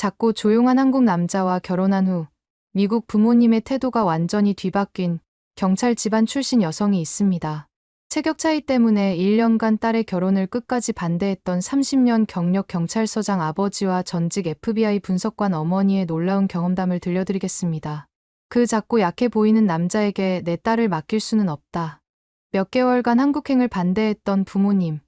작고 조용한 한국 남자와 결혼한 후 미국 부모님의 태도가 완전히 뒤바뀐 경찰 집안 출신 여성이 있습니다. 체격 차이 때문에 1년간 딸의 결혼을 끝까지 반대했던 30년 경력 경찰서장 아버지와 전직 FBI 분석관 어머니의 놀라운 경험담을 들려드리겠습니다. 그 작고 약해 보이는 남자에게 내 딸을 맡길 수는 없다. 몇 개월간 한국행을 반대했던 부모님.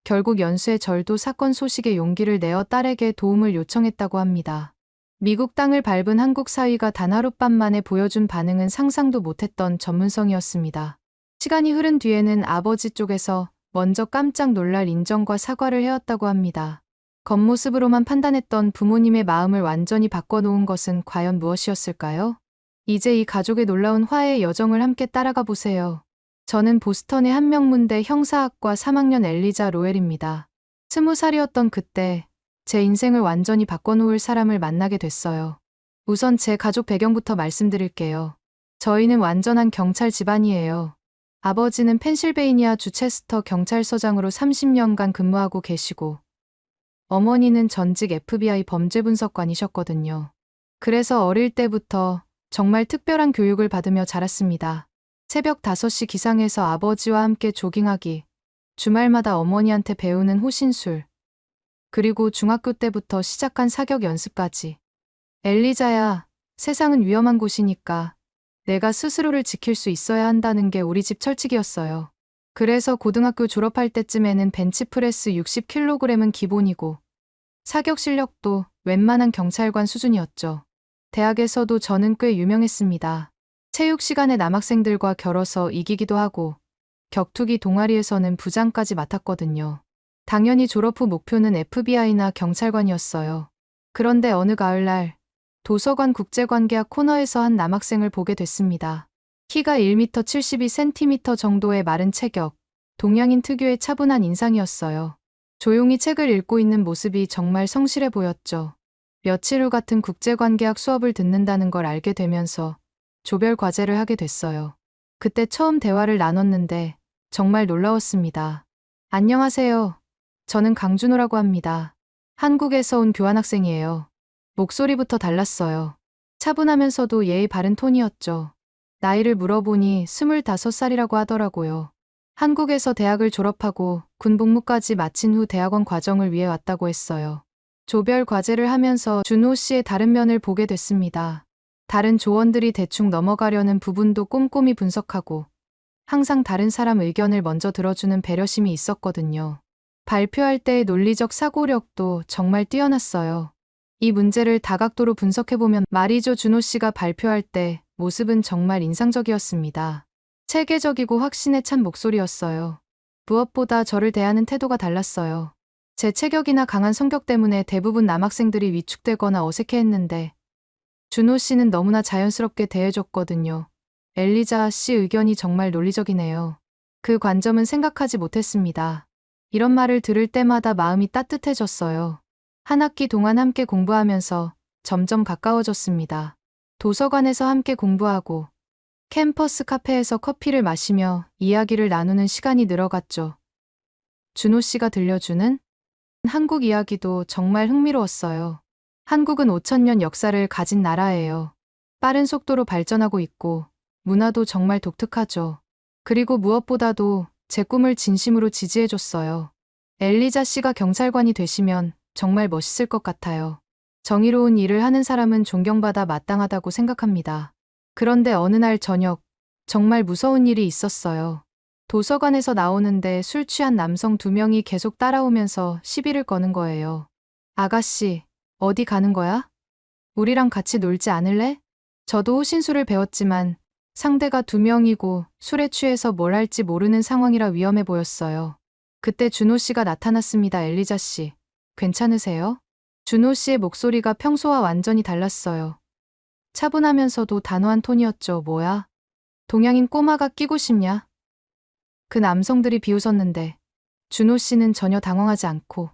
결국 연수의 절도 사건 소식에 용기를 내어 딸에게 도움을 요청했다고 합니다. 미국 땅을 밟은 한국 사위가 단 하룻밤 만에 보여준 반응은 상상도 못했던 전문성이었습니다. 시간이 흐른 뒤에는 아버지 쪽에서 먼저 깜짝 놀랄 인정과 사과를 해왔다고 합니다. 겉모습으로만 판단했던 부모님의 마음을 완전히 바꿔놓은 것은 과연 무엇이었을까요? 이제 이 가족의 놀라운 화해의 여정을 함께 따라가 보세요. 저는 보스턴의 한명문대 형사학과 3학년 엘리자 로엘입니다. 20살이었던 그때 제 인생을 완전히 바꿔놓을 사람을 만나게 됐어요. 우선 제 가족 배경부터 말씀드릴게요. 저희는 완전한 경찰 집안이에요. 아버지는 펜실베이니아 주 체스터 경찰서장으로 30년간 근무하고 계시고 어머니는 전직 FBI 범죄분석관이셨거든요. 그래서 어릴 때부터 정말 특별한 교육을 받으며 자랐습니다. 새벽 5시 기상해서 아버지와 함께 조깅하기, 주말마다 어머니한테 배우는 호신술, 그리고 중학교 때부터 시작한 사격 연습까지. 엘리자야, 세상은 위험한 곳이니까 내가 스스로를 지킬 수 있어야 한다는 게 우리 집 철칙이었어요. 그래서 고등학교 졸업할 때쯤에는 벤치프레스 60kg은 기본이고 사격 실력도 웬만한 경찰관 수준이었죠. 대학에서도 저는 꽤 유명했습니다. 체육 시간에 남학생들과 겨뤄서 이기기도 하고 격투기 동아리에서는 부장까지 맡았거든요. 당연히 졸업 후 목표는 FBI나 경찰관이었어요. 그런데 어느 가을날 도서관 국제관계학 코너에서 한 남학생을 보게 됐습니다. 키가 1m 72cm 정도의 마른 체격, 동양인 특유의 차분한 인상이었어요. 조용히 책을 읽고 있는 모습이 정말 성실해 보였죠. 며칠 후 같은 국제관계학 수업을 듣는다는 걸 알게 되면서 조별 과제를 하게 됐어요. 그때 처음 대화를 나눴는데 정말 놀라웠습니다. 안녕하세요. 저는 강준호라고 합니다. 한국에서 온 교환학생이에요. 목소리부터 달랐어요. 차분하면서도 예의 바른 톤이었죠. 나이를 물어보니 25살이라고 하더라고요. 한국에서 대학을 졸업하고 군 복무까지 마친 후 대학원 과정을 위해 왔다고 했어요. 조별 과제를 하면서 준호 씨의 다른 면을 보게 됐습니다. 다른 조원들이 대충 넘어가려는 부분도 꼼꼼히 분석하고 항상 다른 사람 의견을 먼저 들어주는 배려심이 있었거든요. 발표할 때의 논리적 사고력도 정말 뛰어났어요. 이 문제를 다각도로 분석해보면 말이죠. 준호 씨가 발표할 때 모습은 정말 인상적이었습니다. 체계적이고 확신에 찬 목소리였어요. 무엇보다 저를 대하는 태도가 달랐어요. 제 체격이나 강한 성격 때문에 대부분 남학생들이 위축되거나 어색해했는데 준호 씨는 너무나 자연스럽게 대해줬거든요. 엘리자 씨 의견이 정말 논리적이네요. 그 관점은 생각하지 못했습니다. 이런 말을 들을 때마다 마음이 따뜻해졌어요. 한 학기 동안 함께 공부하면서 점점 가까워졌습니다. 도서관에서 함께 공부하고 캠퍼스 카페에서 커피를 마시며 이야기를 나누는 시간이 늘어갔죠. 준호 씨가 들려주는 한국 이야기도 정말 흥미로웠어요. 한국은 5,000년 역사를 가진 나라예요. 빠른 속도로 발전하고 있고 문화도 정말 독특하죠. 그리고 무엇보다도 제 꿈을 진심으로 지지해줬어요. 엘리자 씨가 경찰관이 되시면 정말 멋있을 것 같아요. 정의로운 일을 하는 사람은 존경받아 마땅하다고 생각합니다. 그런데 어느 날 저녁, 정말 무서운 일이 있었어요. 도서관에서 나오는데 술 취한 남성 2명이 계속 따라오면서 시비를 거는 거예요. 아가씨, 어디 가는 거야? 우리랑 같이 놀지 않을래? 저도 호신술을 배웠지만 상대가 2명이고 술에 취해서 뭘 할지 모르는 상황이라 위험해 보였어요. 그때 준호 씨가 나타났습니다. 엘리자 씨, 괜찮으세요? 준호 씨의 목소리가 평소와 완전히 달랐어요. 차분하면서도 단호한 톤이었죠. 뭐야? 동양인 꼬마가 끼고 싶냐? 그 남성들이 비웃었는데 준호 씨는 전혀 당황하지 않고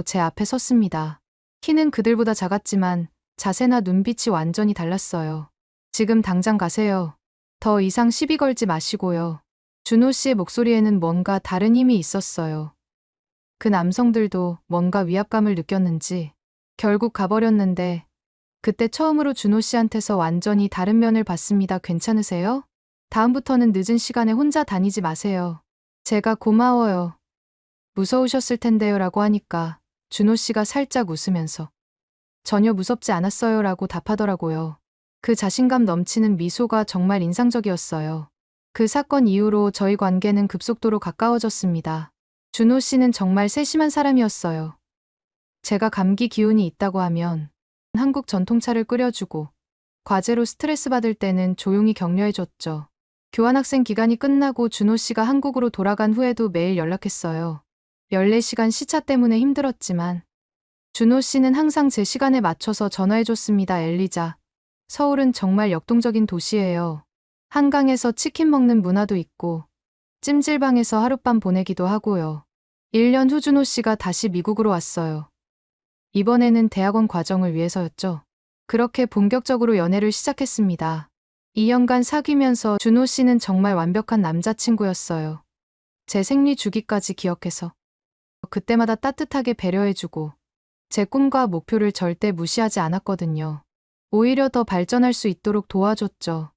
제 앞에 섰습니다. 키는 그들보다 작았지만 자세나 눈빛이 완전히 달랐어요. 지금 당장 가세요. 더 이상 시비 걸지 마시고요. 준호 씨의 목소리에는 뭔가 다른 힘이 있었어요. 그 남성들도 뭔가 위압감을 느꼈는지 결국 가버렸는데 그때 처음으로 준호 씨한테서 완전히 다른 면을 봤습니다. 괜찮으세요? 다음부터는 늦은 시간에 혼자 다니지 마세요. 제가 고마워요. 무서우셨을 텐데요 라고 하니까 준호 씨가 살짝 웃으면서 전혀 무섭지 않았어요 라고 답하더라고요. 그 자신감 넘치는 미소가 정말 인상적이었어요. 그 사건 이후로 저희 관계는 급속도로 가까워졌습니다. 준호 씨는 정말 세심한 사람이었어요. 제가 감기 기운이 있다고 하면 한국 전통차를 끓여주고 과제로 스트레스 받을 때는 조용히 격려해줬죠. 교환학생 기간이 끝나고 준호 씨가 한국으로 돌아간 후에도 매일 연락했어요. 14시간 시차 때문에 힘들었지만 준호 씨는 항상 제 시간에 맞춰서 전화해줬습니다. 엘리자, 서울은 정말 역동적인 도시예요. 한강에서 치킨 먹는 문화도 있고 찜질방에서 하룻밤 보내기도 하고요. 1년 후 준호 씨가 다시 미국으로 왔어요. 이번에는 대학원 과정을 위해서였죠. 그렇게 본격적으로 연애를 시작했습니다. 2년간 사귀면서 준호 씨는 정말 완벽한 남자친구였어요. 제 생리 주기까지 기억해서 그때마다 따뜻하게 배려해주고 제 꿈과 목표를 절대 무시하지 않았거든요. 오히려 더 발전할 수 있도록 도와줬죠.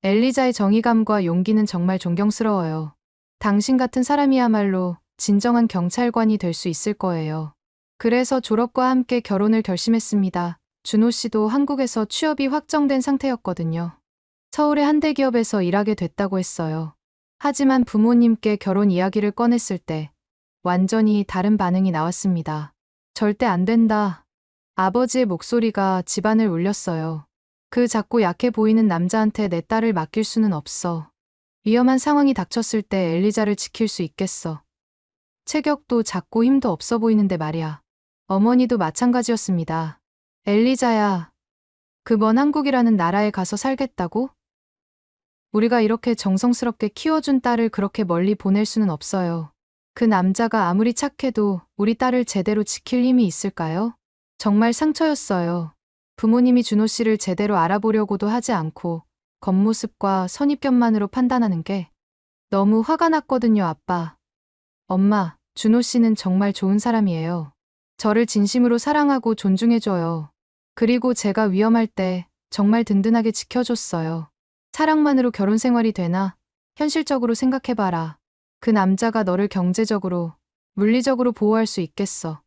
엘리자의 정의감과 용기는 정말 존경스러워요. 당신 같은 사람이야말로 진정한 경찰관이 될 수 있을 거예요. 그래서 졸업과 함께 결혼을 결심했습니다. 준호 씨도 한국에서 취업이 확정된 상태였거든요. 서울의 한 대기업에서 일하게 됐다고 했어요. 하지만 부모님께 결혼 이야기를 꺼냈을 때 완전히 다른 반응이 나왔습니다. 절대 안 된다. 아버지의 목소리가 집안을 울렸어요. 그 작고 약해 보이는 남자한테 내 딸을 맡길 수는 없어. 위험한 상황이 닥쳤을 때 엘리자를 지킬 수 있겠어. 체격도 작고 힘도 없어 보이는데 말이야. 어머니도 마찬가지였습니다. 엘리자야, 그 먼 한국이라는 나라에 가서 살겠다고? 우리가 이렇게 정성스럽게 키워준 딸을 그렇게 멀리 보낼 수는 없어요. 그 남자가 아무리 착해도 우리 딸을 제대로 지킬 힘이 있을까요? 정말 상처였어요. 부모님이 준호 씨를 제대로 알아보려고도 하지 않고 겉모습과 선입견만으로 판단하는 게 너무 화가 났거든요, 아빠. 엄마, 준호 씨는 정말 좋은 사람이에요. 저를 진심으로 사랑하고 존중해줘요. 그리고 제가 위험할 때 정말 든든하게 지켜줬어요. 사랑만으로 결혼 생활이 되나? 현실적으로 생각해봐라. 그 남자가 너를 경제적으로, 물리적으로 보호할 수 있겠어.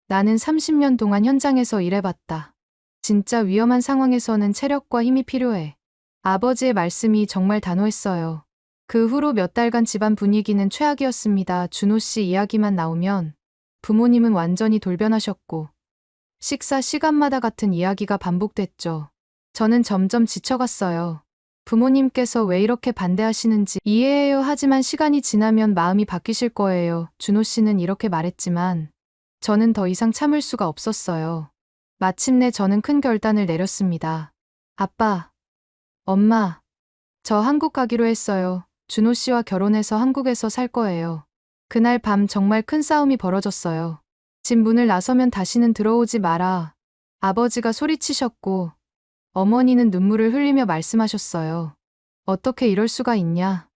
나는 30년 동안 현장에서 일해봤다. 진짜 위험한 상황에서는 체력과 힘이 필요해. 아버지의 말씀이 정말 단호했어요. 그 후로 몇 달간 집안 분위기는 최악이었습니다. 준호 씨 이야기만 나오면 부모님은 완전히 돌변하셨고 식사 시간마다 같은 이야기가 반복됐죠. 저는 점점 지쳐갔어요. 부모님께서 왜 이렇게 반대하시는지 이해해요. 하지만 시간이 지나면 마음이 바뀌실 거예요. 준호 씨는 이렇게 말했지만 저는 더 이상 참을 수가 없었어요. 마침내 저는 큰 결단을 내렸습니다. 아빠, 엄마, 저 한국 가기로 했어요. 준호 씨와 결혼해서 한국에서 살 거예요. 그날 밤 정말 큰 싸움이 벌어졌어요. 집 문을 나서면 다시는 들어오지 마라. 아버지가 소리치셨고 어머니는 눈물을 흘리며 말씀하셨어요. 어떻게 이럴 수가 있냐.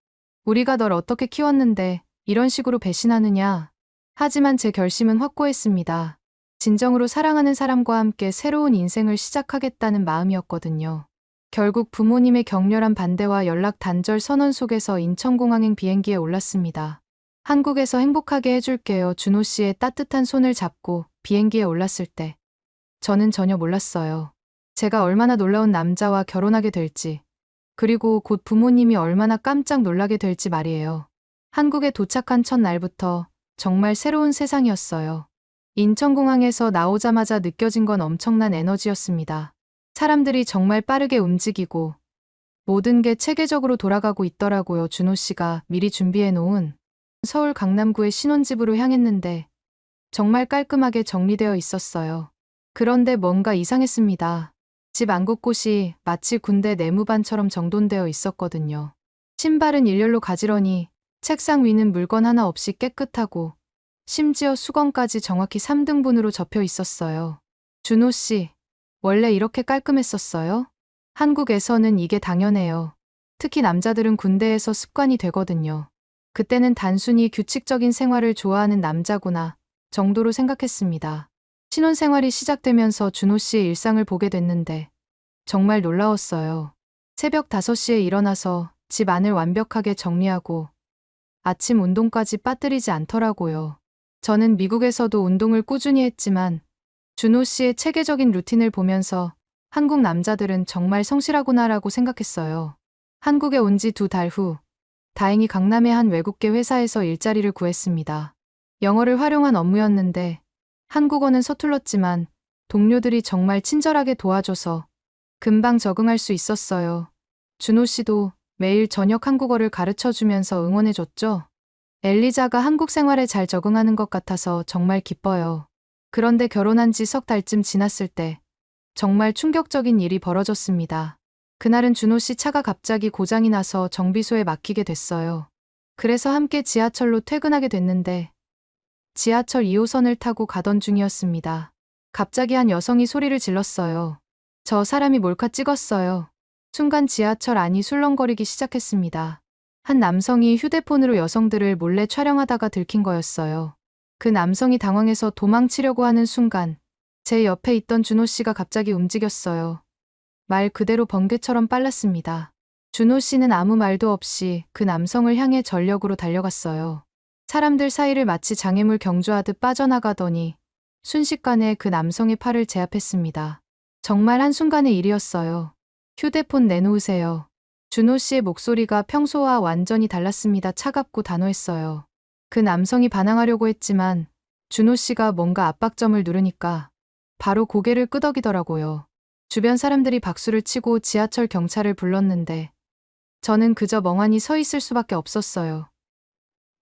우리가 널 어떻게 키웠는데 이런 식으로 배신하느냐. 하지만 제 결심은 확고했습니다. 진정으로 사랑하는 사람과 함께 새로운 인생을 시작하겠다는 마음이었거든요. 결국 부모님의 격렬한 반대와 연락 단절 선언 속에서 인천공항행 비행기에 올랐습니다. 한국에서 행복하게 해줄게요. 준호 씨의 따뜻한 손을 잡고 비행기에 올랐을 때 저는 전혀 몰랐어요. 제가 얼마나 놀라운 남자와 결혼하게 될지, 그리고 곧 부모님이 얼마나 깜짝 놀라게 될지 말이에요. 한국에 도착한 첫날부터 정말 새로운 세상이었어요. 인천공항에서 나오자마자 느껴진 건 엄청난 에너지였습니다. 사람들이 정말 빠르게 움직이고 모든 게 체계적으로 돌아가고 있더라고요. 준호 씨가 미리 준비해 놓은 서울 강남구의 신혼집으로 향했는데 정말 깔끔하게 정리되어 있었어요. 그런데 뭔가 이상했습니다. 집 안 곳곳이 마치 군대 내무반처럼 정돈되어 있었거든요. 신발은 일렬로 가지런히, 책상 위는 물건 하나 없이 깨끗하고 심지어 수건까지 정확히 3등분으로 접혀 있었어요. 준호 씨, 원래 이렇게 깔끔했었어요? 한국에서는 이게 당연해요. 특히 남자들은 군대에서 습관이 되거든요. 그때는 단순히 규칙적인 생활을 좋아하는 남자구나 정도로 생각했습니다. 신혼생활이 시작되면서 준호 씨의 일상을 보게 됐는데 정말 놀라웠어요. 새벽 5시에 일어나서 집 안을 완벽하게 정리하고 아침 운동까지 빠뜨리지 않더라고요. 저는 미국에서도 운동을 꾸준히 했지만 준호 씨의 체계적인 루틴을 보면서 한국 남자들은 정말 성실하구나라고 생각했어요. 한국에 온 지 2달 후, 다행히 강남의 한 외국계 회사에서 일자리를 구했습니다. 영어를 활용한 업무였는데 한국어는 서툴렀지만 동료들이 정말 친절하게 도와줘서 금방 적응할 수 있었어요. 준호 씨도 매일 저녁 한국어를 가르쳐 주면서 응원해줬죠. 엘리자가 한국 생활에 잘 적응하는 것 같아서 정말 기뻐요. 그런데 결혼한 지 3달쯤 지났을 때 정말 충격적인 일이 벌어졌습니다. 그날은 준호 씨 차가 갑자기 고장이 나서 정비소에 맡기게 됐어요. 그래서 함께 지하철로 퇴근하게 됐는데 지하철 2호선을 타고 가던 중이었습니다. 갑자기 한 여성이 소리를 질렀어요. 저 사람이 몰카 찍었어요. 순간 지하철 안이 술렁거리기 시작했습니다. 한 남성이 휴대폰으로 여성들을 몰래 촬영하다가 들킨 거였어요. 그 남성이 당황해서 도망치려고 하는 순간 제 옆에 있던 준호 씨가 갑자기 움직였어요. 말 그대로 번개처럼 빨랐습니다. 준호 씨는 아무 말도 없이 그 남성을 향해 전력으로 달려갔어요. 사람들 사이를 마치 장애물 경주하듯 빠져나가더니 순식간에 그 남성의 팔을 제압했습니다. 정말 한순간의 일이었어요. 휴대폰 내놓으세요. 준호 씨의 목소리가 평소와 완전히 달랐습니다. 차갑고 단호했어요. 그 남성이 반항하려고 했지만 준호 씨가 뭔가 압박점을 누르니까 바로 고개를 끄덕이더라고요. 주변 사람들이 박수를 치고 지하철 경찰을 불렀는데 저는 그저 멍하니 서 있을 수밖에 없었어요.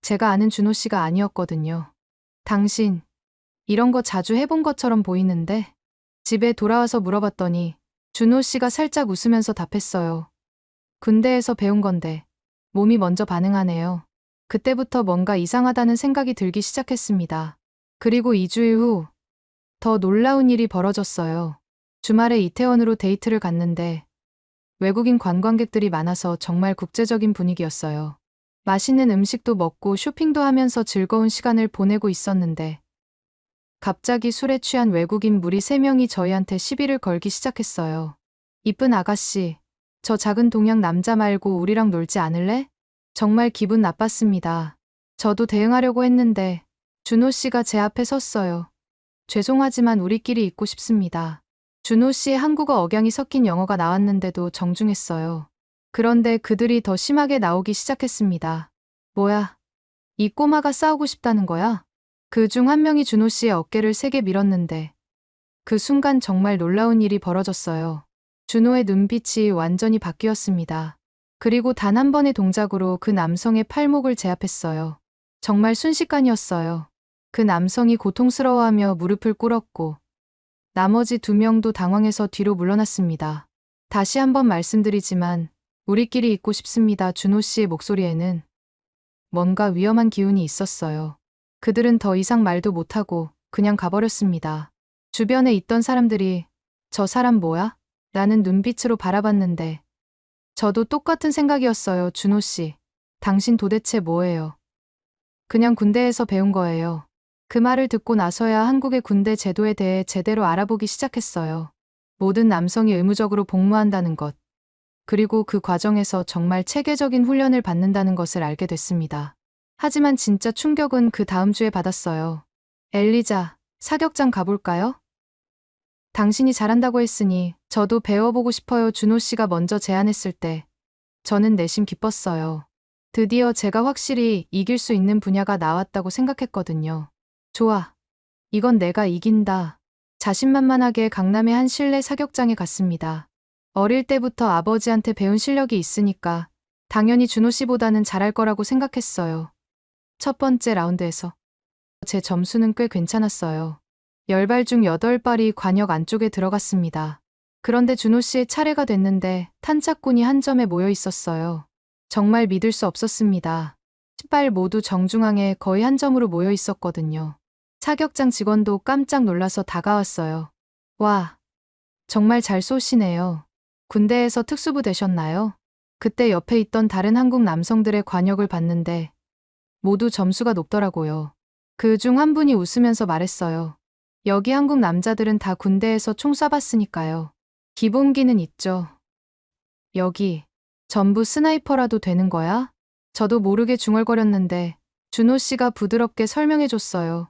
제가 아는 준호 씨가 아니었거든요. 당신, 이런 거 자주 해본 것처럼 보이는데? 집에 돌아와서 물어봤더니 준호 씨가 살짝 웃으면서 답했어요. 군대에서 배운 건데 몸이 먼저 반응하네요. 그때부터 뭔가 이상하다는 생각이 들기 시작했습니다. 그리고 2주일 후 더 놀라운 일이 벌어졌어요. 주말에 이태원으로 데이트를 갔는데 외국인 관광객들이 많아서 정말 국제적인 분위기였어요. 맛있는 음식도 먹고 쇼핑도 하면서 즐거운 시간을 보내고 있었는데 갑자기 술에 취한 외국인 무리 3명이 저희한테 시비를 걸기 시작했어요. 이쁜 아가씨, 저 작은 동양 남자 말고 우리랑 놀지 않을래? 정말 기분 나빴습니다. 저도 대응하려고 했는데 준호 씨가 제 앞에 섰어요. 죄송하지만 우리끼리 있고 싶습니다. 준호 씨의 한국어 억양이 섞인 영어가 나왔는데도 정중했어요. 그런데 그들이 더 심하게 나오기 시작했습니다. 뭐야? 이 꼬마가 싸우고 싶다는 거야? 그 중 한 명이 준호 씨의 어깨를 세게 밀었는데 그 순간 정말 놀라운 일이 벌어졌어요. 준호의 눈빛이 완전히 바뀌었습니다. 그리고 단 한 번의 동작으로 그 남성의 팔목을 제압했어요. 정말 순식간이었어요. 그 남성이 고통스러워하며 무릎을 꿇었고 나머지 2명도 당황해서 뒤로 물러났습니다. 다시 한번 말씀드리지만 우리끼리 있고 싶습니다. 준호 씨의 목소리에는 뭔가 위험한 기운이 있었어요. 그들은 더 이상 말도 못하고 그냥 가버렸습니다. 주변에 있던 사람들이 저 사람 뭐야? 라는 눈빛으로 바라봤는데 저도 똑같은 생각이었어요. 준호 씨, 당신 도대체 뭐예요? 그냥 군대에서 배운 거예요. 그 말을 듣고 나서야 한국의 군대 제도에 대해 제대로 알아보기 시작했어요. 모든 남성이 의무적으로 복무한다는 것, 그리고 그 과정에서 정말 체계적인 훈련을 받는다는 것을 알게 됐습니다. 하지만 진짜 충격은 그 다음 주에 받았어요. 엘리자, 사격장 가볼까요? 당신이 잘한다고 했으니 저도 배워보고 싶어요. 준호 씨가 먼저 제안했을 때 저는 내심 기뻤어요. 드디어 제가 확실히 이길 수 있는 분야가 나왔다고 생각했거든요. 좋아. 이건 내가 이긴다. 자신만만하게 강남의 한 실내 사격장에 갔습니다. 어릴 때부터 아버지한테 배운 실력이 있으니까 당연히 준호 씨보다는 잘할 거라고 생각했어요. 첫 번째 라운드에서 제 점수는 꽤 괜찮았어요. 10발 중 8발이 관역 안쪽에 들어갔습니다. 그런데 준호 씨의 차례가 됐는데 탄착군이 한 점에 모여 있었어요. 정말 믿을 수 없었습니다. 10발 모두 정중앙에 거의 한 점으로 모여 있었거든요. 사격장 직원도 깜짝 놀라서 다가왔어요. 와, 정말 잘 쏘시네요. 군대에서 특수부 되셨나요? 그때 옆에 있던 다른 한국 남성들의 관역을 봤는데 모두 점수가 높더라고요. 그 중 한 분이 웃으면서 말했어요. 여기 한국 남자들은 다 군대에서 총 쏴봤으니까요. 기본기는 있죠. 여기 전부 스나이퍼라도 되는 거야? 저도 모르게 중얼거렸는데 준호 씨가 부드럽게 설명해 줬어요.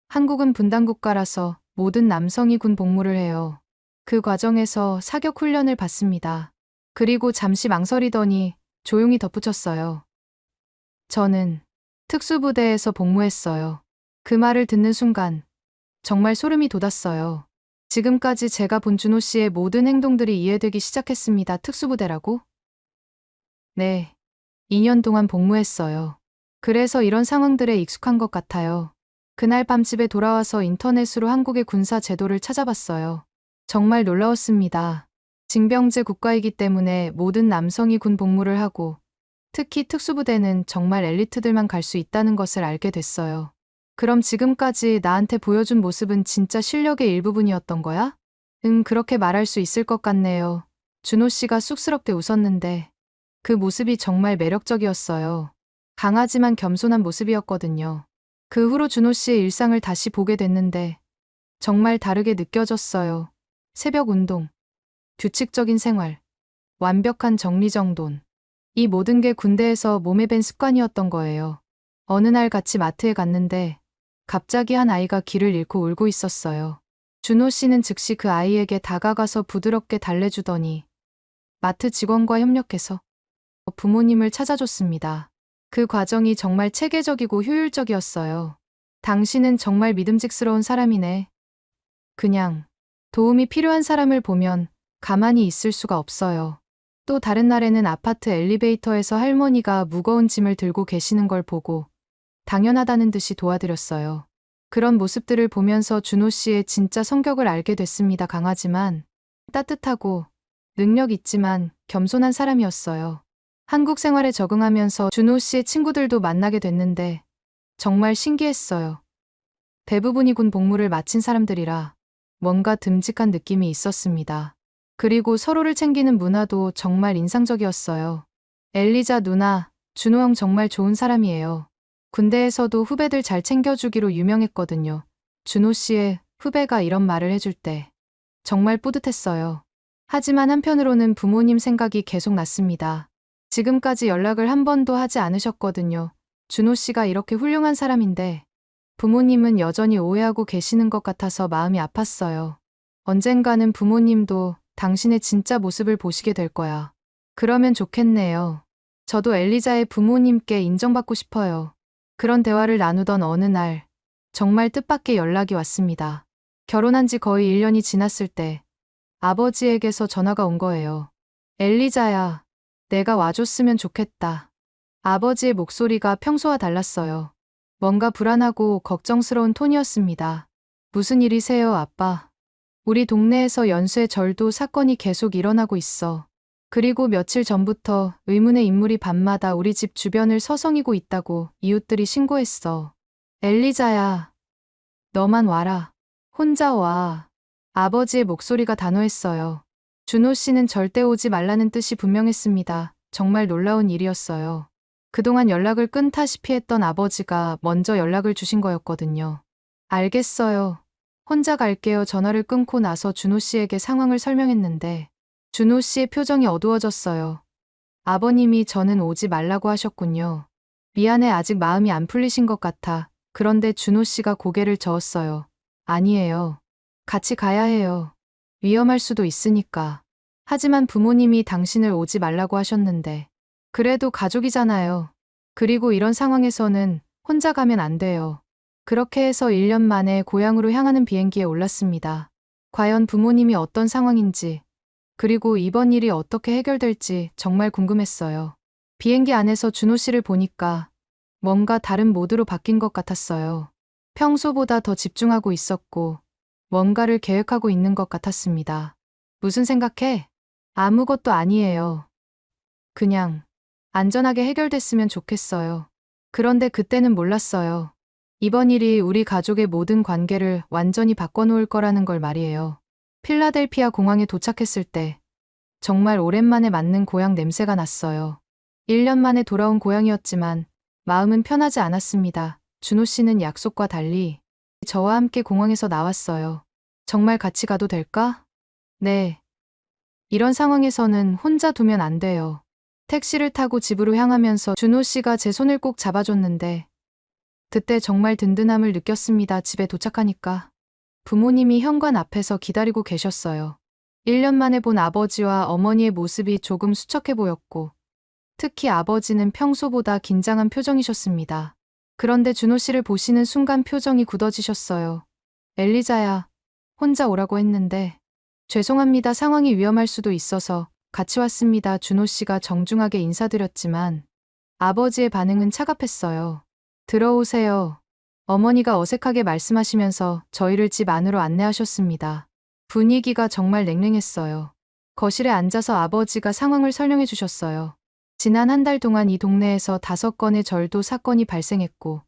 한국은 분단국가라서 모든 남성이 군 복무를 해요. 그 과정에서 사격 훈련을 받습니다. 그리고 잠시 망설이더니 조용히 덧붙였어요. 저는 특수부대에서 복무했어요. 그 말을 듣는 순간 정말 소름이 돋았어요. 지금까지 제가 본 준호 씨의 모든 행동들이 이해되기 시작했습니다. 특수부대라고? 네. 2년 동안 복무했어요. 그래서 이런 상황들에 익숙한 것 같아요. 그날 밤 집에 돌아와서 인터넷으로 한국의 군사 제도를 찾아봤어요. 정말 놀라웠습니다. 징병제 국가이기 때문에 모든 남성이 군 복무를 하고 특히 특수부대는 정말 엘리트들만 갈 수 있다는 것을 알게 됐어요. 그럼 지금까지 나한테 보여준 모습은 진짜 실력의 일부분이었던 거야? 그렇게 말할 수 있을 것 같네요. 준호 씨가 쑥스럽게 웃었는데 그 모습이 정말 매력적이었어요. 강하지만 겸손한 모습이었거든요. 그 후로 준호 씨의 일상을 다시 보게 됐는데 정말 다르게 느껴졌어요. 새벽 운동, 규칙적인 생활, 완벽한 정리정돈. 이 모든 게 군대에서 몸에 밴 습관이었던 거예요. 어느 날 같이 마트에 갔는데 갑자기 한 아이가 길을 잃고 울고 있었어요. 준호 씨는 즉시 그 아이에게 다가가서 부드럽게 달래주더니 마트 직원과 협력해서 부모님을 찾아줬습니다. 그 과정이 정말 체계적이고 효율적이었어요. 당신은 정말 믿음직스러운 사람이네. 그냥 도움이 필요한 사람을 보면 가만히 있을 수가 없어요. 또 다른 날에는 아파트 엘리베이터에서 할머니가 무거운 짐을 들고 계시는 걸 보고 당연하다는 듯이 도와드렸어요. 그런 모습들을 보면서 준호 씨의 진짜 성격을 알게 됐습니다. 강하지만 따뜻하고 능력 있지만 겸손한 사람이었어요. 한국 생활에 적응하면서 준호 씨의 친구들도 만나게 됐는데 정말 신기했어요. 대부분이 군 복무를 마친 사람들이라 뭔가 듬직한 느낌이 있었습니다. 그리고 서로를 챙기는 문화도 정말 인상적이었어요. 엘리자 누나, 준호 형 정말 좋은 사람이에요. 군대에서도 후배들 잘 챙겨주기로 유명했거든요. 준호 씨의 후배가 이런 말을 해줄 때 정말 뿌듯했어요. 하지만 한편으로는 부모님 생각이 계속 났습니다. 지금까지 연락을 한 번도 하지 않으셨거든요. 준호 씨가 이렇게 훌륭한 사람인데 부모님은 여전히 오해하고 계시는 것 같아서 마음이 아팠어요. 언젠가는 부모님도 당신의 진짜 모습을 보시게 될 거야. 그러면 좋겠네요. 저도 엘리자의 부모님께 인정받고 싶어요. 그런 대화를 나누던 어느 날 정말 뜻밖의 연락이 왔습니다. 결혼한 지 거의 1년이 지났을 때 아버지에게서 전화가 온 거예요. 엘리자야, 내가 와줬으면 좋겠다. 아버지의 목소리가 평소와 달랐어요. 뭔가 불안하고 걱정스러운 톤이었습니다. 무슨 일이세요, 아빠? 우리 동네에서 연쇄 절도 사건이 계속 일어나고 있어. 그리고 며칠 전부터 의문의 인물이 밤마다 우리 집 주변을 서성이고 있다고 이웃들이 신고했어. 엘리자야, 너만 와라. 혼자 와. 아버지의 목소리가 단호했어요. 준호 씨는 절대 오지 말라는 뜻이 분명했습니다. 정말 놀라운 일이었어요. 그동안 연락을 끊다시피 했던 아버지가 먼저 연락을 주신 거였거든요. 알겠어요. 혼자 갈게요. 전화를 끊고 나서 준호 씨에게 상황을 설명했는데 준호 씨의 표정이 어두워졌어요. 아버님이 저는 오지 말라고 하셨군요. 미안해, 아직 마음이 안 풀리신 것 같아. 그런데 준호 씨가 고개를 저었어요. 아니에요. 같이 가야 해요. 위험할 수도 있으니까. 하지만 부모님이 당신을 오지 말라고 하셨는데. 그래도 가족이잖아요. 그리고 이런 상황에서는 혼자 가면 안 돼요. 그렇게 해서 1년 만에 고향으로 향하는 비행기에 올랐습니다. 과연 부모님이 어떤 상황인지, 그리고 이번 일이 어떻게 해결될지 정말 궁금했어요. 비행기 안에서 준호 씨를 보니까 뭔가 다른 모드로 바뀐 것 같았어요. 평소보다 더 집중하고 있었고 뭔가를 계획하고 있는 것 같았습니다. 무슨 생각해? 아무것도 아니에요. 그냥 안전하게 해결됐으면 좋겠어요. 그런데 그때는 몰랐어요. 이번 일이 우리 가족의 모든 관계를 완전히 바꿔놓을 거라는 걸 말이에요. 필라델피아 공항에 도착했을 때 정말 오랜만에 맞는 고향 냄새가 났어요. 1년 만에 돌아온 고향이었지만 마음은 편하지 않았습니다. 준호 씨는 약속과 달리 저와 함께 공항에서 나왔어요. 정말 같이 가도 될까? 네. 이런 상황에서는 혼자 두면 안 돼요. 택시를 타고 집으로 향하면서 준호 씨가 제 손을 꼭 잡아줬는데 그때 정말 든든함을 느꼈습니다. 집에 도착하니까 부모님이 현관 앞에서 기다리고 계셨어요. 1년 만에 본 아버지와 어머니의 모습이 조금 수척해 보였고 특히 아버지는 평소보다 긴장한 표정이셨습니다. 그런데 준호 씨를 보시는 순간 표정이 굳어지셨어요. 엘리자야, 혼자 오라고 했는데 죄송합니다. 상황이 위험할 수도 있어서 같이 왔습니다. 준호 씨가 정중하게 인사드렸지만 아버지의 반응은 차갑했어요. 들어오세요. 어머니가 어색하게 말씀하시면서 저희를 집 안으로 안내하셨습니다. 분위기가 정말 냉랭했어요. 거실에 앉아서 아버지가 상황을 설명해 주셨어요. 지난 한 달 동안 이 동네에서 5건의 절도 사건이 발생했고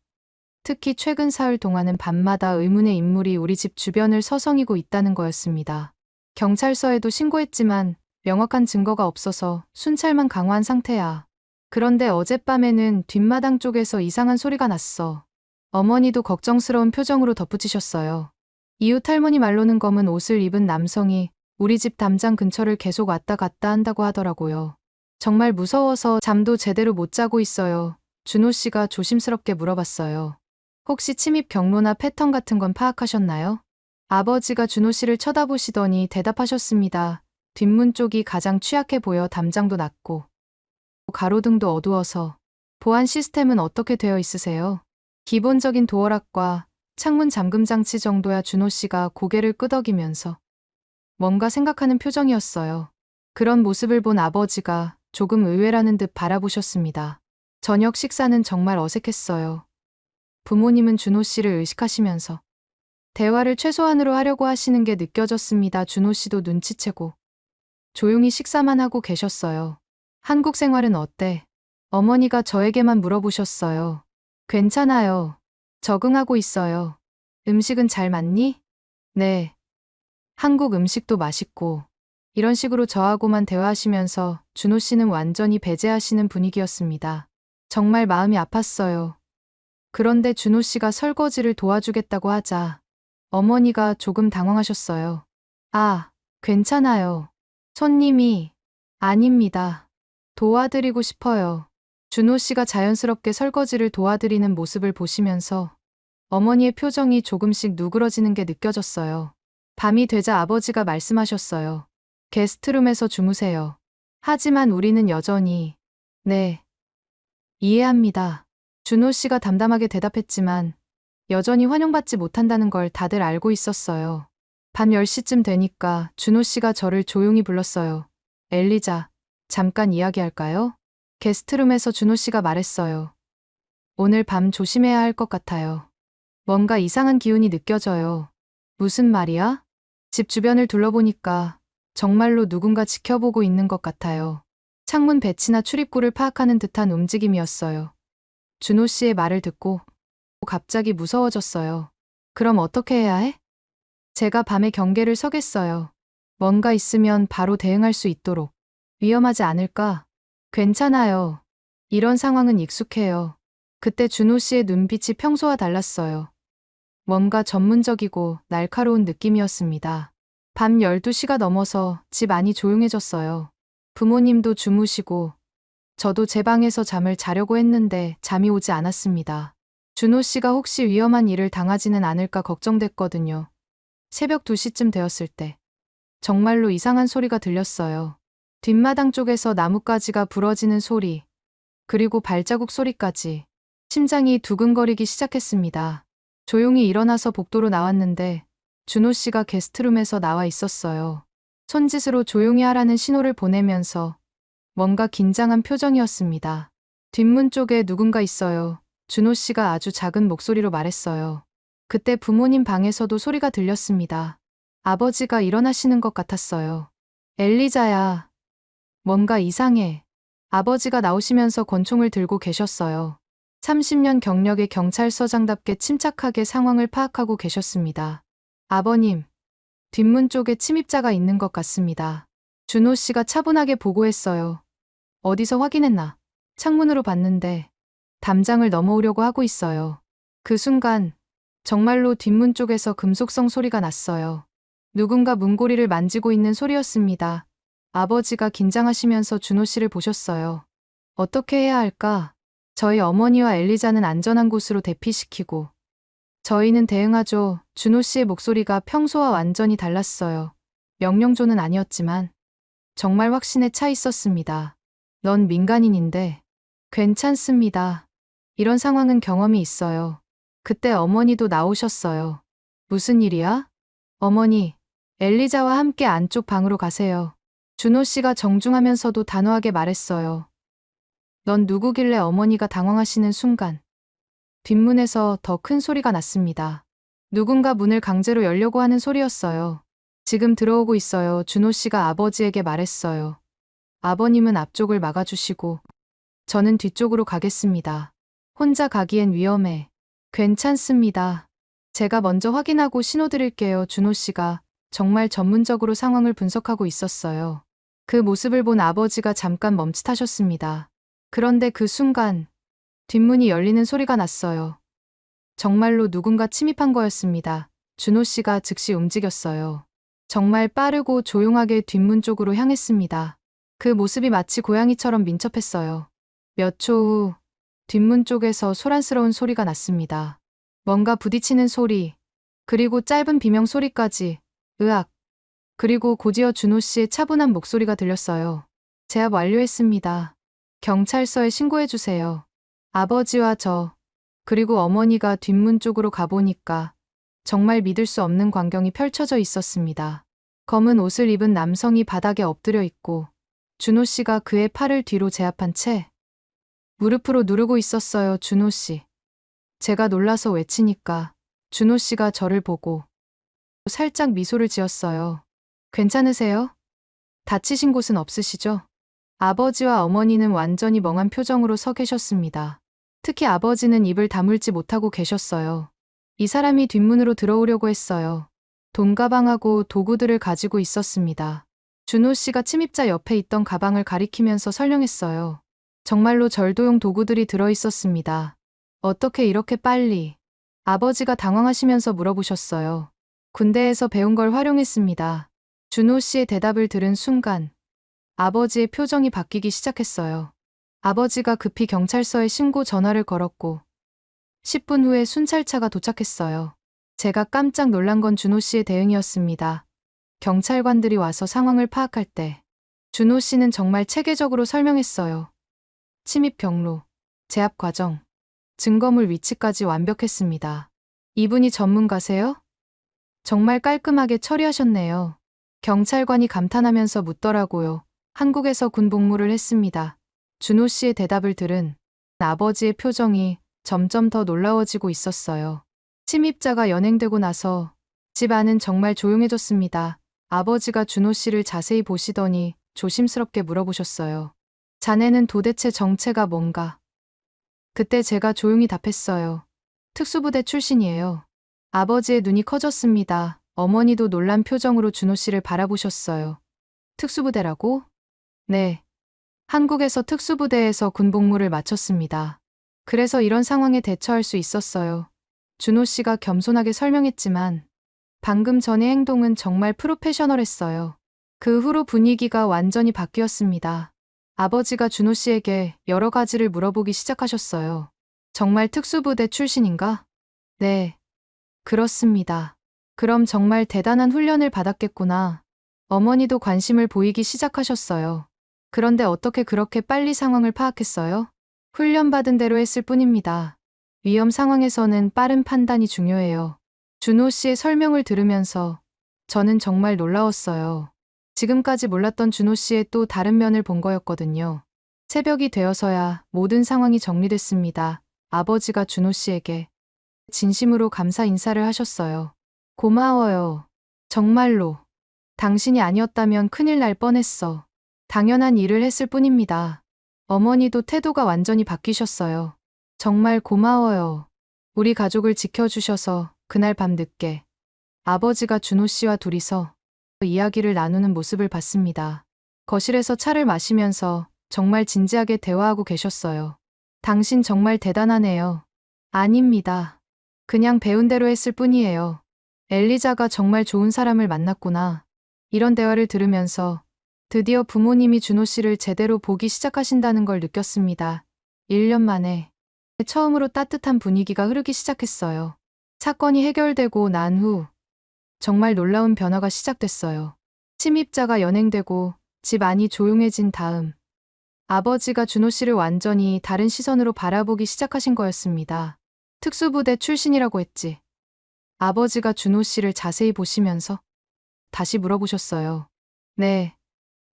특히 최근 사흘 동안은 밤마다 의문의 인물이 우리 집 주변을 서성이고 있다는 거였습니다. 경찰서에도 신고했지만 명확한 증거가 없어서 순찰만 강화한 상태야. 그런데 어젯밤에는 뒷마당 쪽에서 이상한 소리가 났어. 어머니도 걱정스러운 표정으로 덧붙이셨어요. 이웃 할머니 말로는 검은 옷을 입은 남성이 우리 집 담장 근처를 계속 왔다 갔다 한다고 하더라고요. 정말 무서워서 잠도 제대로 못 자고 있어요. 준호 씨가 조심스럽게 물어봤어요. 혹시 침입 경로나 패턴 같은 건 파악하셨나요? 아버지가 준호 씨를 쳐다보시더니 대답하셨습니다. 뒷문 쪽이 가장 취약해 보여 담장도 낮고 가로등도 어두워서 보안 시스템은 어떻게 되어 있으세요? 기본적인 도어락과 창문 잠금 장치 정도야. 준호 씨가 고개를 끄덕이면서 뭔가 생각하는 표정이었어요. 그런 모습을 본 아버지가 조금 의외라는 듯 바라보셨습니다. 저녁 식사는 정말 어색했어요. 부모님은 준호 씨를 의식하시면서 대화를 최소한으로 하려고 하시는 게 느껴졌습니다. 준호 씨도 눈치채고 조용히 식사만 하고 계셨어요. 한국 생활은 어때? 어머니가 저에게만 물어보셨어요. 괜찮아요. 적응하고 있어요. 음식은 잘 맞니? 네. 한국 음식도 맛있고. 이런 식으로 저하고만 대화하시면서 준호 씨는 완전히 배제하시는 분위기였습니다. 정말 마음이 아팠어요. 그런데 준호 씨가 설거지를 도와주겠다고 하자 어머니가 조금 당황하셨어요. 아, 괜찮아요. 손님이 아닙니다. 도와드리고 싶어요. 준호 씨가 자연스럽게 설거지를 도와드리는 모습을 보시면서 어머니의 표정이 조금씩 누그러지는 게 느껴졌어요. 밤이 되자 아버지가 말씀하셨어요. 게스트룸에서 주무세요. 하지만 우리는 여전히 네, 이해합니다. 준호 씨가 담담하게 대답했지만 여전히 환영받지 못한다는 걸 다들 알고 있었어요. 밤 10시쯤 되니까 준호 씨가 저를 조용히 불렀어요. 엘리자, 잠깐 이야기할까요? 게스트룸에서 준호 씨가 말했어요. 오늘 밤 조심해야 할 것 같아요. 뭔가 이상한 기운이 느껴져요. 무슨 말이야? 집 주변을 둘러보니까 정말로 누군가 지켜보고 있는 것 같아요. 창문 배치나 출입구를 파악하는 듯한 움직임이었어요. 준호 씨의 말을 듣고 갑자기 무서워졌어요. 그럼 어떻게 해야 해? 제가 밤에 경계를 서겠어요. 뭔가 있으면 바로 대응할 수 있도록. 위험하지 않을까? 괜찮아요. 이런 상황은 익숙해요. 그때 준호 씨의 눈빛이 평소와 달랐어요. 뭔가 전문적이고 날카로운 느낌이었습니다. 밤 12시가 넘어서 집 안이 조용해졌어요. 부모님도 주무시고 저도 제 방에서 잠을 자려고 했는데 잠이 오지 않았습니다. 준호 씨가 혹시 위험한 일을 당하지는 않을까 걱정됐거든요. 새벽 2시쯤 되었을 때 정말로 이상한 소리가 들렸어요. 뒷마당 쪽에서 나뭇가지가 부러지는 소리, 그리고 발자국 소리까지. 심장이 두근거리기 시작했습니다. 조용히 일어나서 복도로 나왔는데 준호 씨가 게스트룸에서 나와 있었어요. 손짓으로 조용히 하라는 신호를 보내면서 뭔가 긴장한 표정이었습니다. 뒷문 쪽에 누군가 있어요. 준호 씨가 아주 작은 목소리로 말했어요. 그때 부모님 방에서도 소리가 들렸습니다. 아버지가 일어나시는 것 같았어요. 엘리자야. 뭔가 이상해. 아버지가 나오시면서 권총을 들고 계셨어요. 30년 경력의 경찰서장답게 침착하게 상황을 파악하고 계셨습니다. 아버님, 뒷문 쪽에 침입자가 있는 것 같습니다. 준호 씨가 차분하게 보고했어요. 어디서 확인했나? 창문으로 봤는데 담장을 넘어오려고 하고 있어요. 그 순간 정말로 뒷문 쪽에서 금속성 소리가 났어요. 누군가 문고리를 만지고 있는 소리였습니다. 아버지가 긴장하시면서 준호 씨를 보셨어요. 어떻게 해야 할까? 저희 어머니와 엘리자는 안전한 곳으로 대피시키고 저희는 대응하죠. 준호 씨의 목소리가 평소와 완전히 달랐어요. 명령조는 아니었지만 정말 확신에 차 있었습니다. 넌 민간인인데 괜찮습니다. 이런 상황은 경험이 있어요. 그때 어머니도 나오셨어요. 무슨 일이야? 어머니, 엘리자와 함께 안쪽 방으로 가세요. 준호 씨가 정중하면서도 단호하게 말했어요. 넌 누구길래? 어머니가 당황하시는 순간 뒷문에서 더 큰 소리가 났습니다. 누군가 문을 강제로 열려고 하는 소리였어요. 지금 들어오고 있어요. 준호 씨가 아버지에게 말했어요. 아버님은 앞쪽을 막아주시고 저는 뒤쪽으로 가겠습니다. 혼자 가기엔 위험해. 괜찮습니다. 제가 먼저 확인하고 신호드릴게요. 준호 씨가 정말 전문적으로 상황을 분석하고 있었어요. 그 모습을 본 아버지가 잠깐 멈칫하셨습니다. 그런데 그 순간 뒷문이 열리는 소리가 났어요. 정말로 누군가 침입한 거였습니다. 준호 씨가 즉시 움직였어요. 정말 빠르고 조용하게 뒷문 쪽으로 향했습니다. 그 모습이 마치 고양이처럼 민첩했어요. 몇 초 후 뒷문 쪽에서 소란스러운 소리가 났습니다. 뭔가 부딪히는 소리, 그리고 짧은 비명 소리까지, 으악, 그리고 곧이어 준호 씨의 차분한 목소리가 들렸어요. 제압 완료했습니다. 경찰서에 신고해주세요. 아버지와 저, 그리고 어머니가 뒷문 쪽으로 가보니까 정말 믿을 수 없는 광경이 펼쳐져 있었습니다. 검은 옷을 입은 남성이 바닥에 엎드려 있고 준호 씨가 그의 팔을 뒤로 제압한 채 무릎으로 누르고 있었어요. 준호 씨. 제가 놀라서 외치니까 준호 씨가 저를 보고 살짝 미소를 지었어요. 괜찮으세요? 다치신 곳은 없으시죠? 아버지와 어머니는 완전히 멍한 표정으로 서 계셨습니다. 특히 아버지는 입을 다물지 못하고 계셨어요. 이 사람이 뒷문으로 들어오려고 했어요. 돈가방하고 도구들을 가지고 있었습니다. 준호 씨가 침입자 옆에 있던 가방을 가리키면서 설명했어요. 정말로 절도용 도구들이 들어있었습니다. 어떻게 이렇게 빨리? 아버지가 당황하시면서 물어보셨어요. 군대에서 배운 걸 활용했습니다. 준호 씨의 대답을 들은 순간 아버지의 표정이 바뀌기 시작했어요. 아버지가 급히 경찰서에 신고 전화를 걸었고 10분 후에 순찰차가 도착했어요. 제가 깜짝 놀란 건 준호 씨의 대응이었습니다. 경찰관들이 와서 상황을 파악할 때 준호 씨는 정말 체계적으로 설명했어요. 침입 경로, 제압 과정, 증거물 위치까지 완벽했습니다. 이분이 전문가세요? 정말 깔끔하게 처리하셨네요. 경찰관이 감탄하면서 묻더라고요. 한국에서 군 복무를 했습니다. 준호 씨의 대답을 들은 아버지의 표정이 점점 더 놀라워지고 있었어요. 침입자가 연행되고 나서 집 안은 정말 조용해졌습니다. 아버지가 준호 씨를 자세히 보시더니 조심스럽게 물어보셨어요. 자네는 도대체 정체가 뭔가? 그때 제가 조용히 답했어요. 특수부대 출신이에요. 아버지의 눈이 커졌습니다. 어머니도 놀란 표정으로 준호 씨를 바라보셨어요. 특수부대라고? 네. 한국에서 특수부대에서 군복무를 마쳤습니다. 그래서 이런 상황에 대처할 수 있었어요. 준호 씨가 겸손하게 설명했지만 방금 전의 행동은 정말 프로페셔널했어요. 그 후로 분위기가 완전히 바뀌었습니다. 아버지가 준호 씨에게 여러 가지를 물어보기 시작하셨어요. 정말 특수부대 출신인가? 네. 그렇습니다. 그럼 정말 대단한 훈련을 받았겠구나. 어머니도 관심을 보이기 시작하셨어요. 그런데 어떻게 그렇게 빨리 상황을 파악했어요? 훈련받은 대로 했을 뿐입니다. 위험 상황에서는 빠른 판단이 중요해요. 준호 씨의 설명을 들으면서 저는 정말 놀라웠어요. 지금까지 몰랐던 준호 씨의 또 다른 면을 본 거였거든요. 새벽이 되어서야 모든 상황이 정리됐습니다. 아버지가 준호 씨에게 진심으로 감사 인사를 하셨어요. 고마워요. 정말로. 당신이 아니었다면 큰일 날 뻔했어. 당연한 일을 했을 뿐입니다. 어머니도 태도가 완전히 바뀌셨어요. 정말 고마워요. 우리 가족을 지켜주셔서. 그날 밤 늦게 아버지가 준호 씨와 둘이서 이야기를 나누는 모습을 봤습니다. 거실에서 차를 마시면서 정말 진지하게 대화하고 계셨어요. 당신 정말 대단하네요. 아닙니다. 그냥 배운 대로 했을 뿐이에요. 엘리자가 정말 좋은 사람을 만났구나. 이런 대화를 들으면서 드디어 부모님이 준호 씨를 제대로 보기 시작하신다는 걸 느꼈습니다. 1년 만에 처음으로 따뜻한 분위기가 흐르기 시작했어요. 사건이 해결되고 난 후 정말 놀라운 변화가 시작됐어요. 침입자가 연행되고 집 안이 조용해진 다음 아버지가 준호 씨를 완전히 다른 시선으로 바라보기 시작하신 거였습니다. 특수부대 출신이라고 했지. 아버지가 준호 씨를 자세히 보시면서 다시 물어보셨어요. 네.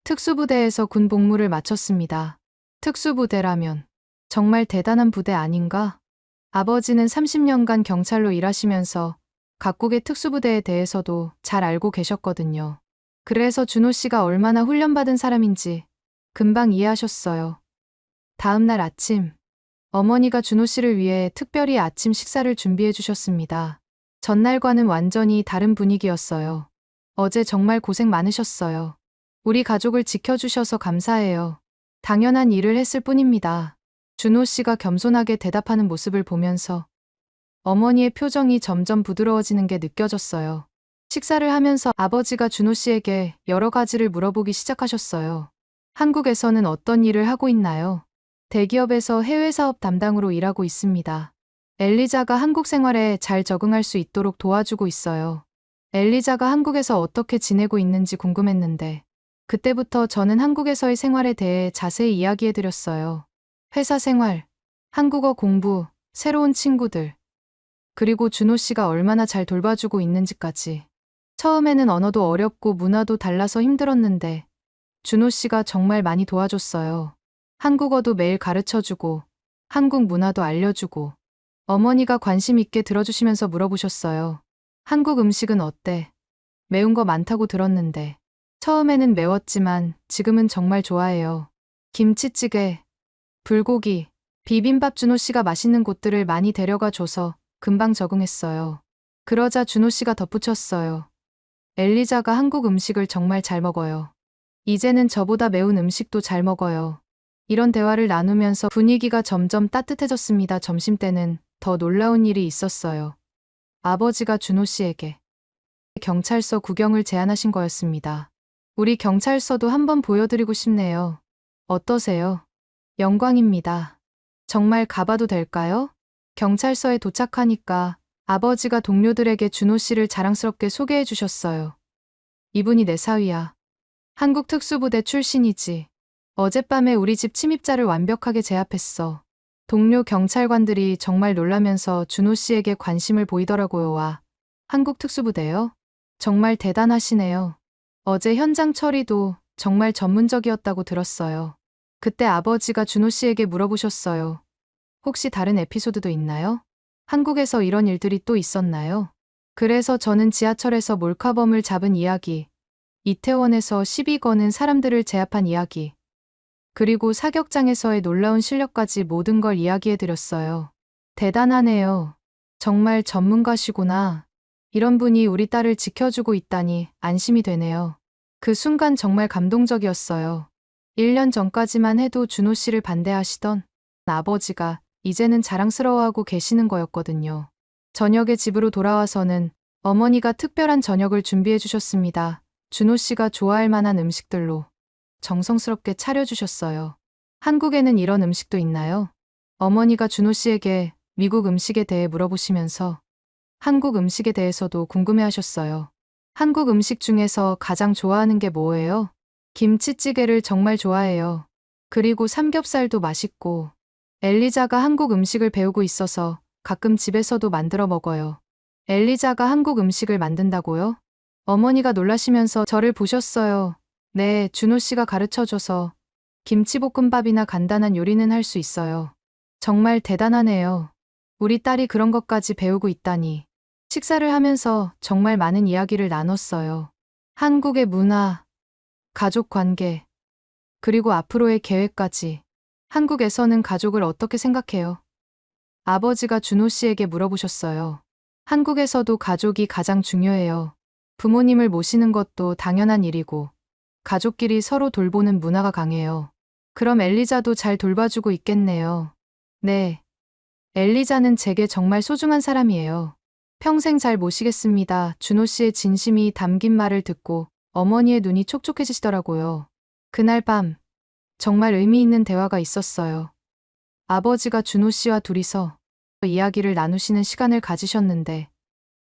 특수부대에서 군 복무를 마쳤습니다. 특수부대라면 정말 대단한 부대 아닌가? 아버지는 30년간 경찰로 일하시면서 각국의 특수부대에 대해서도 잘 알고 계셨거든요. 그래서 준호 씨가 얼마나 훈련받은 사람인지 금방 이해하셨어요. 다음 날 아침, 어머니가 준호 씨를 위해 특별히 아침 식사를 준비해 주셨습니다. 전날과는 완전히 다른 분위기였어요. 어제 정말 고생 많으셨어요. 우리 가족을 지켜주셔서 감사해요. 당연한 일을 했을 뿐입니다. 준호 씨가 겸손하게 대답하는 모습을 보면서 어머니의 표정이 점점 부드러워지는 게 느껴졌어요. 식사를 하면서 아버지가 준호 씨에게 여러 가지를 물어보기 시작하셨어요. 한국에서는 어떤 일을 하고 있나요? 대기업에서 해외 사업 담당으로 일하고 있습니다. 엘리자가 한국 생활에 잘 적응할 수 있도록 도와주고 있어요. 엘리자가 한국에서 어떻게 지내고 있는지 궁금했는데 그때부터 저는 한국에서의 생활에 대해 자세히 이야기해드렸어요. 회사 생활, 한국어 공부, 새로운 친구들, 그리고 준호 씨가 얼마나 잘 돌봐주고 있는지까지. 처음에는 언어도 어렵고 문화도 달라서 힘들었는데 준호 씨가 정말 많이 도와줬어요. 한국어도 매일 가르쳐주고 한국 문화도 알려주고 어머니가 관심 있게 들어주시면서 물어보셨어요. 한국 음식은 어때? 매운 거 많다고 들었는데. 처음에는 매웠지만 지금은 정말 좋아해요. 김치찌개, 불고기, 비빔밥. 준호 씨가 맛있는 곳들을 많이 데려가 줘서 금방 적응했어요. 그러자 준호 씨가 덧붙였어요. 엘리자가 한국 음식을 정말 잘 먹어요. 이제는 저보다 매운 음식도 잘 먹어요. 이런 대화를 나누면서 분위기가 점점 따뜻해졌습니다. 점심때는 더 놀라운 일이 있었어요. 아버지가 준호 씨에게 경찰서 구경을 제안하신 거였습니다. 우리 경찰서도 한번 보여드리고 싶네요. 어떠세요? 영광입니다. 정말 가봐도 될까요? 경찰서에 도착하니까 아버지가 동료들에게 준호 씨를 자랑스럽게 소개해 주셨어요. 이분이 내 사위야. 한국 특수부대 출신이지. 어젯밤에 우리 집 침입자를 완벽하게 제압했어. 동료 경찰관들이 정말 놀라면서 준호 씨에게 관심을 보이더라고요. 와, 한국 특수부대요? 정말 대단하시네요. 어제 현장 처리도 정말 전문적이었다고 들었어요. 그때 아버지가 준호 씨에게 물어보셨어요. 혹시 다른 에피소드도 있나요? 한국에서 이런 일들이 또 있었나요? 그래서 저는 지하철에서 몰카범을 잡은 이야기, 이태원에서 시비 거는 사람들을 제압한 이야기, 그리고 사격장에서의 놀라운 실력까지 모든 걸 이야기해드렸어요. 대단하네요. 정말 전문가시구나. 이런 분이 우리 딸을 지켜주고 있다니 안심이 되네요. 그 순간 정말 감동적이었어요. 1년 전까지만 해도 준호 씨를 반대하시던 아버지가 이제는 자랑스러워하고 계시는 거였거든요. 저녁에 집으로 돌아와서는 어머니가 특별한 저녁을 준비해 주셨습니다. 준호 씨가 좋아할 만한 음식들로 정성스럽게 차려주셨어요. 한국에는 이런 음식도 있나요? 어머니가 준호 씨에게 미국 음식에 대해 물어보시면서 한국 음식에 대해서도 궁금해하셨어요. 한국 음식 중에서 가장 좋아하는 게 뭐예요? 김치찌개를 정말 좋아해요. 그리고 삼겹살도 맛있고. 엘리자가 한국 음식을 배우고 있어서 가끔 집에서도 만들어 먹어요. 엘리자가 한국 음식을 만든다고요? 어머니가 놀라시면서 저를 보셨어요. 네, 준호 씨가 가르쳐줘서 김치볶음밥이나 간단한 요리는 할 수 있어요. 정말 대단하네요. 우리 딸이 그런 것까지 배우고 있다니. 식사를 하면서 정말 많은 이야기를 나눴어요. 한국의 문화, 가족 관계, 그리고 앞으로의 계획까지. 한국에서는 가족을 어떻게 생각해요? 아버지가 준호 씨에게 물어보셨어요. 한국에서도 가족이 가장 중요해요. 부모님을 모시는 것도 당연한 일이고, 가족끼리 서로 돌보는 문화가 강해요. 그럼 엘리자도 잘 돌봐주고 있겠네요. 네. 엘리자는 제게 정말 소중한 사람이에요. 평생 잘 모시겠습니다. 준호 씨의 진심이 담긴 말을 듣고 어머니의 눈이 촉촉해지시더라고요. 그날 밤 정말 의미 있는 대화가 있었어요. 아버지가 준호 씨와 둘이서 이야기를 나누시는 시간을 가지셨는데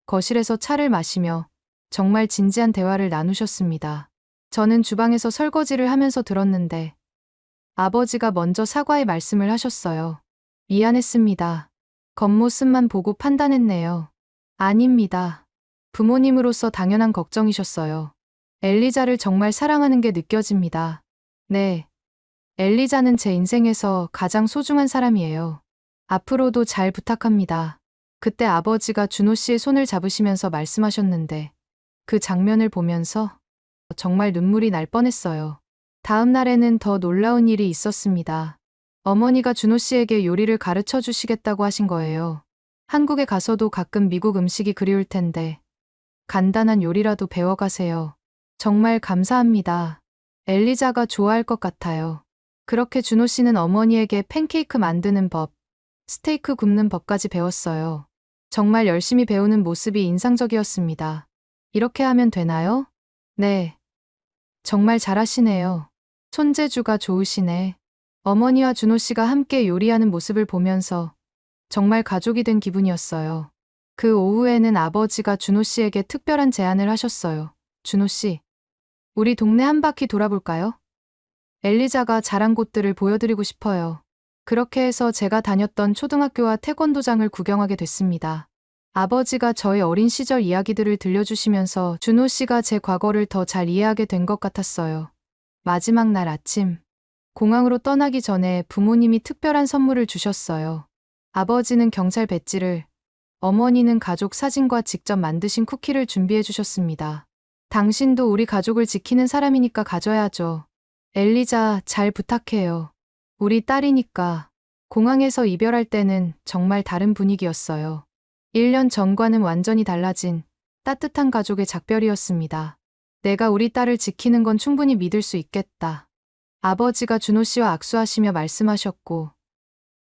거실에서 차를 마시며 정말 진지한 대화를 나누셨습니다. 저는 주방에서 설거지를 하면서 들었는데 아버지가 먼저 사과의 말씀을 하셨어요. 미안했습니다. 겉모습만 보고 판단했네요. 아닙니다. 부모님으로서 당연한 걱정이셨어요. 엘리자를 정말 사랑하는 게 느껴집니다. 네. 엘리자는 제 인생에서 가장 소중한 사람이에요. 앞으로도 잘 부탁합니다. 그때 아버지가 준호 씨의 손을 잡으시면서 말씀하셨는데 그 장면을 보면서 정말 눈물이 날 뻔했어요. 다음 날에는 더 놀라운 일이 있었습니다. 어머니가 준호 씨에게 요리를 가르쳐 주시겠다고 하신 거예요. 한국에 가서도 가끔 미국 음식이 그리울 텐데 간단한 요리라도 배워가세요. 정말 감사합니다. 엘리자가 좋아할 것 같아요. 그렇게 준호 씨는 어머니에게 팬케이크 만드는 법, 스테이크 굽는 법까지 배웠어요. 정말 열심히 배우는 모습이 인상적이었습니다. 이렇게 하면 되나요? 네. 정말 잘하시네요. 손재주가 좋으시네. 어머니와 준호 씨가 함께 요리하는 모습을 보면서 정말 가족이 된 기분이었어요. 그 오후에는 아버지가 준호 씨에게 특별한 제안을 하셨어요. 준호 씨, 우리 동네 한 바퀴 돌아볼까요? 엘리자가 잘한 곳들을 보여드리고 싶어요. 그렇게 해서 제가 다녔던 초등학교와 태권도장을 구경하게 됐습니다. 아버지가 저의 어린 시절 이야기들을 들려주시면서 준호 씨가 제 과거를 더 잘 이해하게 된 것 같았어요. 마지막 날 아침, 공항으로 떠나기 전에 부모님이 특별한 선물을 주셨어요. 아버지는 경찰 배지를, 어머니는 가족 사진과 직접 만드신 쿠키를 준비해 주셨습니다. 당신도 우리 가족을 지키는 사람이니까 가져야죠. 엘리자, 잘 부탁해요. 우리 딸이니까. 공항에서 이별할 때는 정말 다른 분위기였어요. 1년 전과는 완전히 달라진 따뜻한 가족의 작별이었습니다. 내가 우리 딸을 지키는 건 충분히 믿을 수 있겠다. 아버지가 준호 씨와 악수하시며 말씀하셨고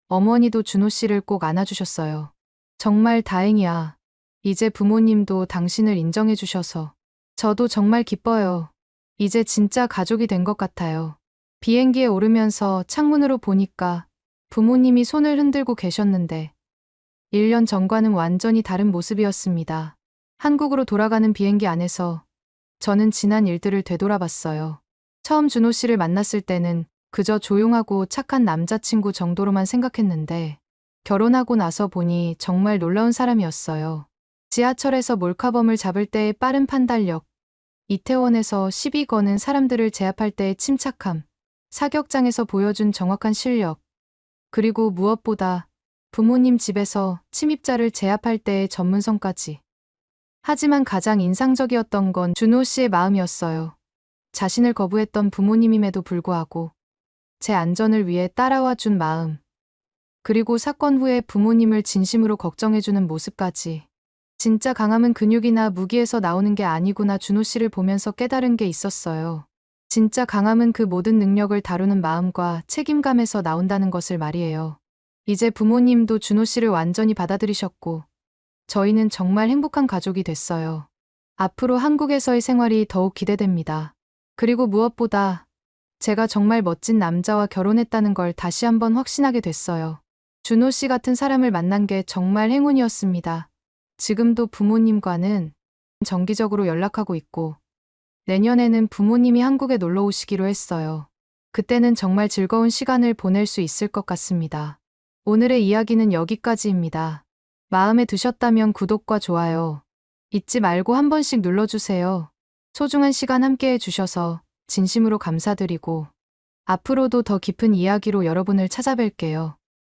어머니도 준호 씨를 꼭 안아주셨어요. 정말 다행이야. 이제 부모님도 당신을 인정해 주셔서 저도 정말 기뻐요. 이제 진짜 가족이 된 것 같아요. 비행기에 오르면서 창문으로 보니까 부모님이 손을 흔들고 계셨는데 1년 전과는 완전히 다른 모습이었습니다. 한국으로 돌아가는 비행기 안에서 저는 지난 일들을 되돌아봤어요. 처음 준호 씨를 만났을 때는 그저 조용하고 착한 남자친구 정도로만 생각했는데 결혼하고 나서 보니 정말 놀라운 사람이었어요. 지하철에서 몰카범을 잡을 때의 빠른 판단력, 이태원에서 시비 거는 사람들을 제압할 때의 침착함, 사격장에서 보여준 정확한 실력, 그리고 무엇보다 부모님 집에서 침입자를 제압할 때의 전문성까지. 하지만 가장 인상적이었던 건 준호 씨의 마음이었어요. 자신을 거부했던 부모님임에도 불구하고 제 안전을 위해 따라와 준 마음. 그리고 사건 후에 부모님을 진심으로 걱정해주는 모습까지. 진짜 강함은 근육이나 무기에서 나오는 게 아니구나 준호 씨를 보면서 깨달은 게 있었어요. 진짜 강함은 그 모든 능력을 다루는 마음과 책임감에서 나온다는 것을 말이에요. 이제 부모님도 준호 씨를 완전히 받아들이셨고 저희는 정말 행복한 가족이 됐어요. 앞으로 한국에서의 생활이 더욱 기대됩니다. 그리고 무엇보다 제가 정말 멋진 남자와 결혼했다는 걸 다시 한번 확신하게 됐어요. 준호 씨 같은 사람을 만난 게 정말 행운이었습니다. 지금도 부모님과는 정기적으로 연락하고 있고 내년에는 부모님이 한국에 놀러 오시기로 했어요. 그때는 정말 즐거운 시간을 보낼 수 있을 것 같습니다. 오늘의 이야기는 여기까지입니다. 마음에 드셨다면 구독과 좋아요 잊지 말고 한 번씩 눌러주세요. 소중한 시간 함께 해주셔서 진심으로 감사드리고 앞으로도 더 깊은 이야기로 여러분을 찾아뵐게요.